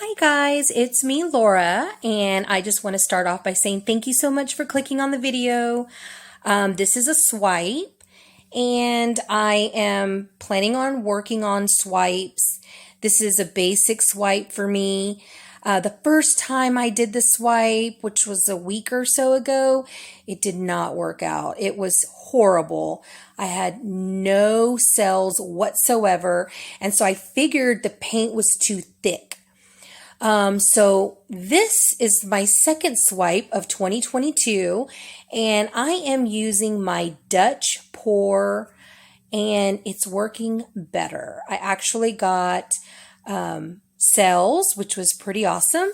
Hi guys, it's me Laura, and I just want to start off by saying thank you so much for clicking on the video. This is a swipe, and I am planning on working on swipes. This is a basic swipe for me. The first time I did the swipe, which was a week or so ago, it did not work out. It was horrible. I had no cells whatsoever, and so I figured the paint was too thick. So this is my second swipe of 2022, and I am using my Dutch pour, and it's working better. I actually got cells, which was pretty awesome.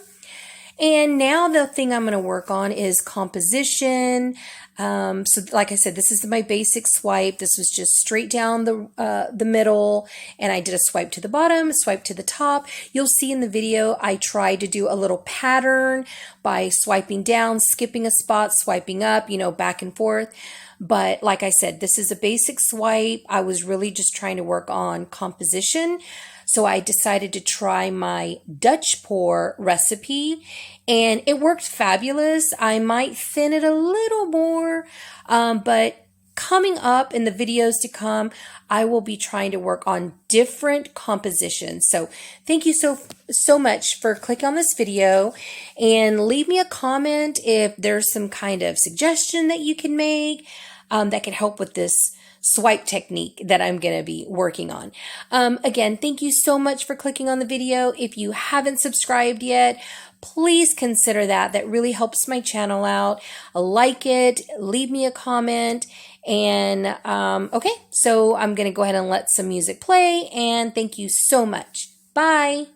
And now the thing I'm going to work on is composition. So like I said, this is my basic swipe. This was just straight down the middle, and I did a swipe to the bottom, a swipe to the top. You'll see in the video, I tried to do a little pattern by swiping down, skipping a spot, swiping up, back and forth. But like I said, this is a basic swipe. I was really just trying to work on composition. So I decided to try my Dutch pour recipe, and it worked fabulous. I might thin it a little more, but coming up in the videos to come, I will be trying to work on different compositions. So thank you so much for clicking on this video, and leave me a comment if there's some kind of suggestion that you can make that can help with this swipe technique that I'm going to be working on. Again, thank you so much for clicking on the video. If you haven't subscribed yet, please consider that. That really helps my channel out. Like it, leave me a comment, and okay, so I'm going to go ahead and let some music play, and thank you so much. Bye.